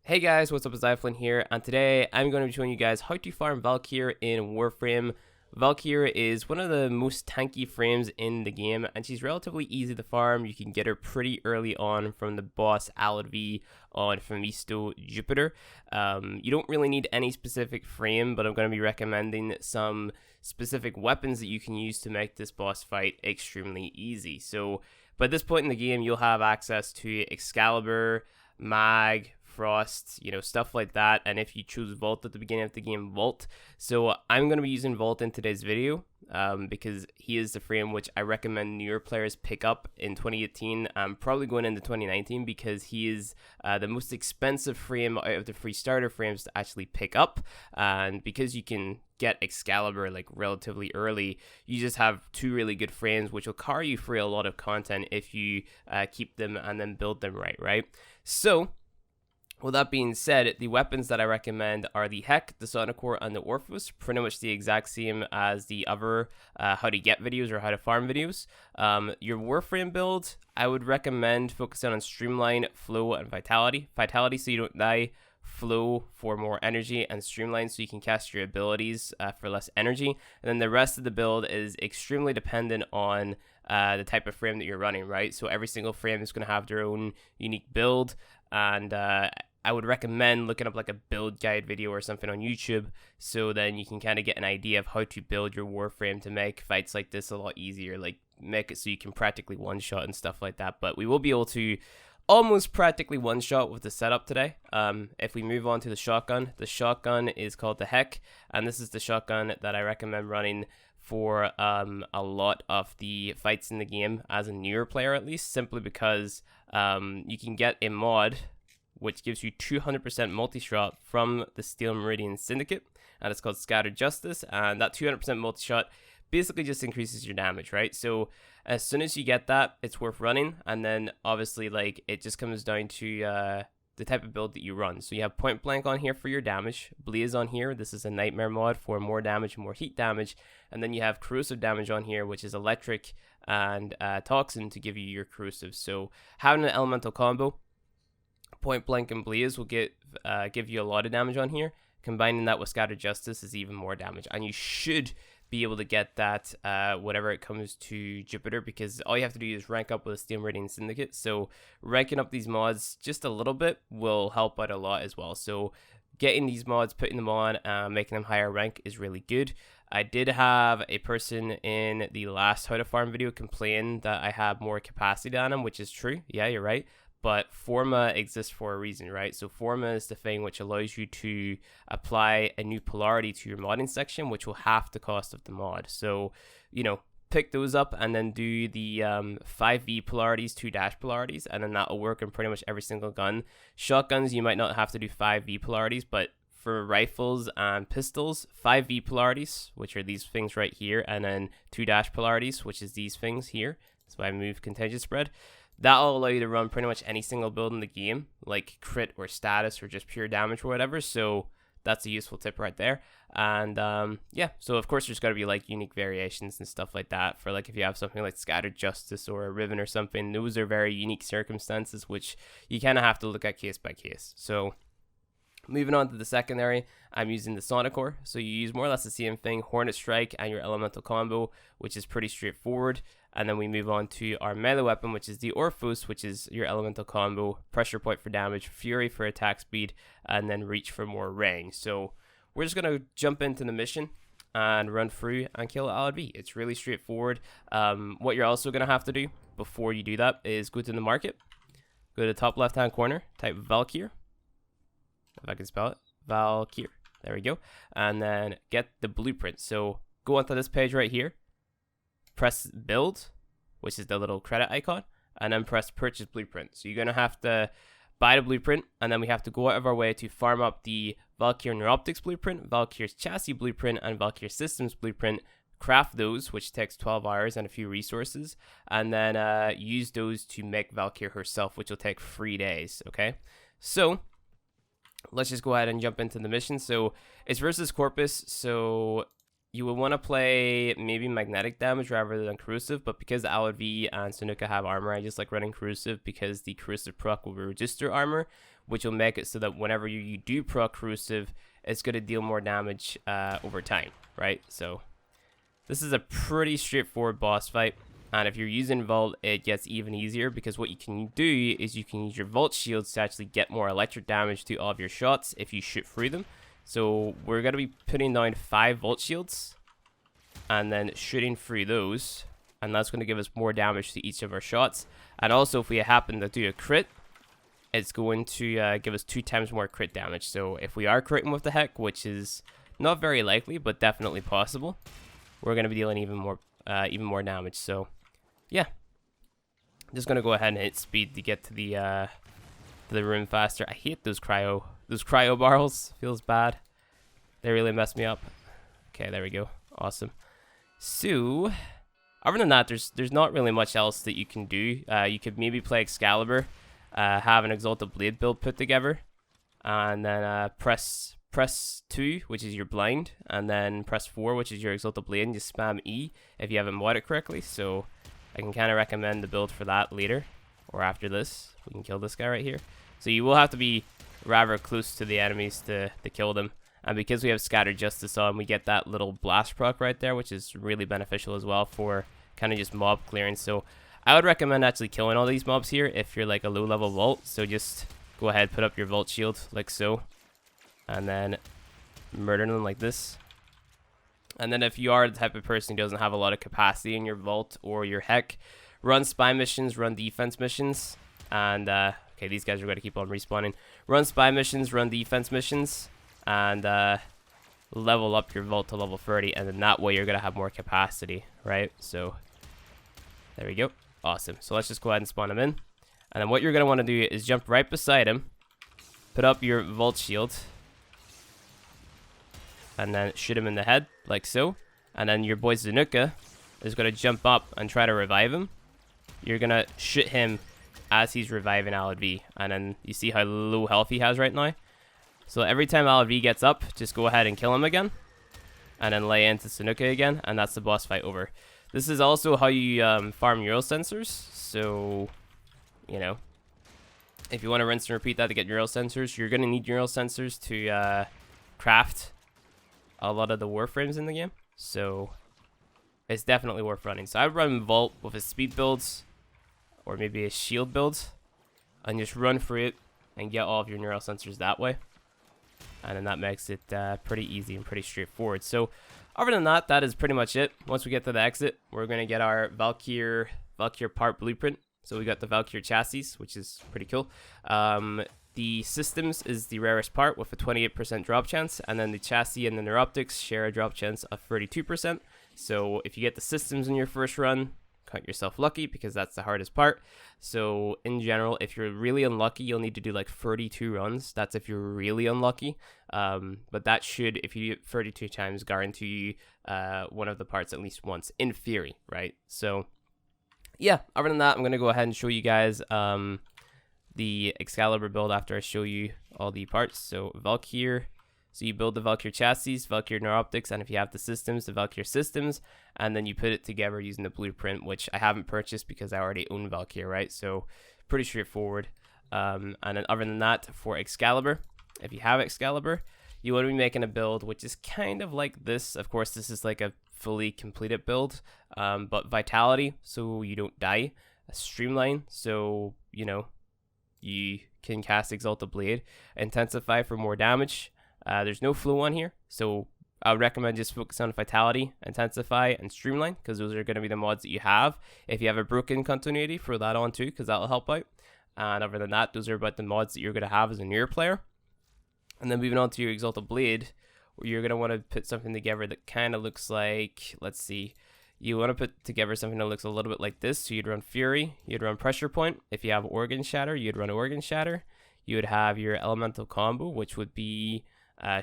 Hey guys, what's up? It's iFlynn here, and today I'm going to be showing you guys how to farm Valkyr in Warframe. Valkyr is one of the most tanky frames in the game, and she's relatively easy to farm. You can get her pretty early on from the boss Harvey on Famisto Jupiter. You don't really need any specific frame, but I'm going to be recommending some specific weapons that you can use to make this boss fight extremely easy. So by this point in the game, you'll have access to Excalibur, Mag, Frost, stuff like that. And if you choose Vault at the beginning of the game, Vault. So I'm going to be using Vault in today's video because he is the frame which I recommend newer players pick up in 2018. I'm probably going into 2019 because he is the most expensive frame out of the free starter frames to actually pick up. And because you can get Excalibur like relatively early, you just have two really good frames which will carry you through a lot of content if you keep them and then build them right? So with that being said, the weapons that I recommend are the Heck, the Sonacore, and the Orphus. Pretty much the exact same as the other how to get videos or how to farm videos. Your Warframe build, I would recommend focusing on Streamline, Flow, and Vitality. Vitality so you don't die, Flow for more energy, and Streamline so you can cast your abilities for less energy. And then the rest of the build is extremely dependent on the type of frame that you're running, right? So every single frame is going to have their own unique build, and I would recommend looking up like a build guide video or something on YouTube, so then you can kind of get an idea of how to build your Warframe to make fights like this a lot easier, like make it so you can practically one-shot and stuff like that. But we will be able to almost practically one-shot with the setup today. If we move on to the shotgun is called the Heck, and this is the shotgun that I recommend running for a lot of the fights in the game as a newer player, at least, simply because you can get a mod which gives you 200% multi-shot from the Steel Meridian Syndicate, and it's called Scattered Justice, and that 200% multi-shot basically just increases your damage, right? So as soon as you get that, it's worth running, and then obviously like it just comes down to the type of build that you run. So you have Point Blank on here for your damage, Blaze on here, this is a Nightmare mod for more damage, more heat damage, and then you have Corrosive damage on here, which is Electric and Toxin to give you your Corrosive. So having an elemental combo, Point Blank and Blaze will give you a lot of damage on here. Combining that with Scattered Justice is even more damage, and you should be able to get that whenever it comes to Jupiter, because all you have to do is rank up with a Steel Meridian Syndicate. So ranking up these mods just a little bit will help out a lot as well. So getting these mods, putting them on, making them higher rank is really good. I did have a person in the last How to Farm video complain that I have more capacity than him, which is true. Yeah, you're right. But Forma exists for a reason, right? So Forma is the thing which allows you to apply a new polarity to your modding section, which will half the cost of the mod. So, pick those up and then do the 5V polarities, 2 dash polarities, and then that will work on pretty much every single gun. Shotguns, you might not have to do 5V polarities, but for rifles and pistols, 5V polarities, which are these things right here, and then 2 dash polarities, which is these things here. So I move contagious spread. That'll allow you to run pretty much any single build in the game, like crit or status or just pure damage or whatever. So that's a useful tip right there. And yeah, so of course there's got to be like unique variations and stuff like that for like if you have something like Scattered Justice or a Riven or something. Those are very unique circumstances which you kind of have to look at case by case. So moving on to the secondary, I'm using the Sonacore. So you use more or less the same thing, Hornet Strike and your elemental combo, which is pretty straightforward. And then we move on to our melee weapon, which is the Orphus, which is your elemental combo, Pressure Point for damage, Fury for attack speed, and then Reach for more range. So we're just going to jump into the mission and run through and kill LRB. It's really straightforward. What you're also going to have to do before you do that is go to the market, go to the top left-hand corner, type Valkyr, if I can spell it, Valkyr. There we go. And then get the blueprint. So go onto this page right here, press build, which is the little credit icon, and then press purchase blueprint. So you're going to have to buy the blueprint, and then we have to go out of our way to farm up the Valkyr Neuroptics blueprint, Valkyr's chassis blueprint, and Valkyr systems blueprint, craft those, which takes 12 hours and a few resources, and then use those to make Valkyr herself, which will take 3 days, okay? So let's just go ahead and jump into the mission. So it's versus Corpus, so you would want to play maybe magnetic damage rather than corrosive, but because the LV and Sunuka have armor, I just like running corrosive because the corrosive proc will reduce their armor, which will make it so that whenever you do proc corrosive, it's going to deal more damage over time, right? So this is a pretty straightforward boss fight. And if you're using Vault, it gets even easier, because what you can do is you can use your Vault shields to actually get more electric damage to all of your shots if you shoot through them. So we're going to be putting down 5 Vault shields and then shooting through those. And that's going to give us more damage to each of our shots. And also, if we happen to do a crit, it's going to give us 2 times more crit damage. So if we are critting with the Heck, which is not very likely, but definitely possible, we're going to be dealing even more damage. So yeah, just gonna go ahead and hit speed to get to the room faster. I hate those cryo barrels. Feels bad. They really messed me up. Okay, there we go. Awesome. So other than that, there's not really much else that you can do. You could maybe play Excalibur, have an Exalted Blade build put together, and then press 2, which is your blind, and then press 4, which is your Exalted Blade, and just spam E if you haven't modded it correctly. So I can kind of recommend the build for that later, or after this. We can kill this guy right here. So you will have to be rather close to the enemies to kill them. And because we have Scattered Justice on, we get that little blast proc right there, which is really beneficial as well for kind of just mob clearing. So I would recommend actually killing all these mobs here if you're like a low level Vault. So just go ahead, put up your Vault shield like so, and then murder them like this. And then if you are the type of person who doesn't have a lot of capacity in your Vault or your Heck, run spy missions, run defense missions, and okay, these guys are going to keep on respawning. Run spy missions, run defense missions, and level up your Vault to level 30, and then that way you're going to have more capacity, right? So there we go. Awesome. So let's just go ahead and spawn him in. And then what you're going to want to do is jump right beside him, put up your Vault shield, and then shoot him in the head, like so. And then your boy Zanuka is going to jump up and try to revive him. You're going to shoot him as he's reviving Alad V. And then you see how low health he has right now. So every time Alad V gets up, just go ahead and kill him again. And then lay into Zanuka again. And that's the boss fight over. This is also how you farm neural sensors. So, you know, if you want to rinse and repeat that to get neural sensors, you're going to need neural sensors to craft a lot of the Warframes in the game, so it's definitely worth running. So I would run Vault with a speed builds, or maybe a shield build, and just run through it and get all of your neural sensors that way. And then that makes it pretty easy and pretty straightforward. So other than that, that is pretty much it. Once we get to the exit, we're going to get our Valkyr part blueprint. So we got the Valkyr chassis, which is pretty cool. The systems is the rarest part with a 28% drop chance, and then the chassis and the neuroptics share a drop chance of 32%. So if you get the systems in your first run, count yourself lucky, because that's the hardest part. So in general, if you're really unlucky, you'll need to do like 32 runs. That's if you're really unlucky. But that should, if you do it 32 times, guarantee you one of the parts at least once, in theory, right? So yeah, other than that, I'm going to go ahead and show you guys the Excalibur build after I show you all the parts. So Valkyr, so you build the Valkyr chassis, Valkyr neuroptics, and if you have the systems, the Valkyr systems, and then you put it together using the blueprint, which I haven't purchased because I already own Valkyr, right? So pretty straightforward. And then other than that, for Excalibur, if you have Excalibur, you want to be making a build which is kind of like this. Of course, this is like a fully completed build, but Vitality, so you don't die. A Streamline, so, you know, you can cast Exalted Blade. Intensify for more damage. There's no flow on here, so I would recommend just focus on Vitality, Intensify, and Streamline, because those are going to be the mods that you have. If you have a broken continuity, throw that on too, because that will help out. And other than that, those are about the mods that you're going to have as a newer player. And then moving on to your Exalted Blade, where you're going to want to put something together that kind of looks like, let's see, you want to put together something that looks a little bit like this. So you'd run Fury, you'd run Pressure Point. If you have Organ Shatter, you'd run Organ Shatter. You would have your Elemental Combo, which would be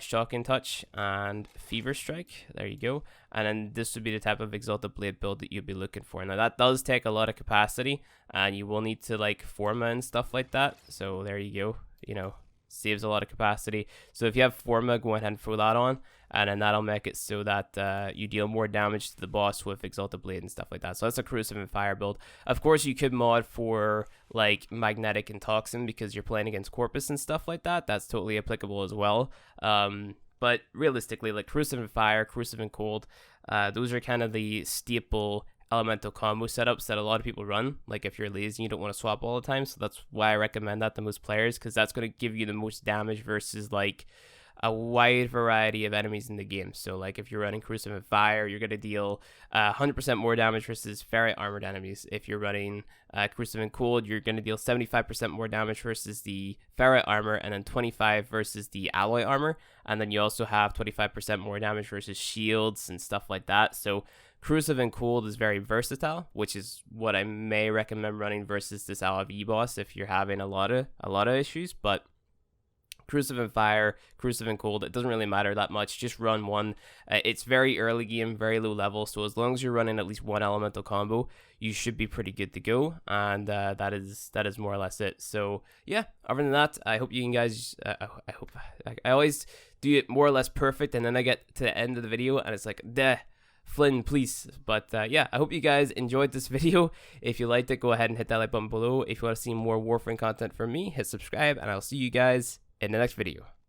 Shocking Touch and Fever Strike. There you go. And then this would be the type of Exalted Blade build that you'd be looking for. Now that does take a lot of capacity, and you will need to like forma and stuff like that. So there you go. You know, saves a lot of capacity. So if you have Forma, go ahead and throw that on, and then that'll make it so that you deal more damage to the boss with Exalted Blade and stuff like that. So that's a Corrosive and Fire build. Of course, you could mod for like Magnetic and Toxin because you're playing against Corpus and stuff like that. That's totally applicable as well. But realistically, like Corrosive and Fire, Corrosive and Cold, those are kind of the staple elemental combo setups that a lot of people run, like if you're lazy and you don't want to swap all the time. So that's why I recommend that to most players, because that's going to give you the most damage versus like a wide variety of enemies in the game. So like if you're running Corrosive and Fire, you're going to deal 100% more damage versus ferrite armored enemies. If you're running Corrosive and Cold, you're going to deal 75% more damage versus the ferrite armor, and then 25 versus the alloy armor. And then you also have 25% more damage versus shields and stuff like that. So Corrosive and Cold is very versatile, which is what I may recommend running versus this LFE boss if you're having a lot of issues. But Corrosive and Fire, Corrosive and Cold, it doesn't really matter that much. Just run one. It's very early game, very low level. So as long as you're running at least one elemental combo, you should be pretty good to go. And that is more or less it. So yeah, other than that, I hope you guys. I always do it more or less perfect, and then I get to the end of the video and it's like, Flynn, please. But yeah, I hope you guys enjoyed this video. If you liked it, go ahead and hit that like button below. If you want to see more Warframe content from me, hit subscribe, and I'll see you guys in the next video.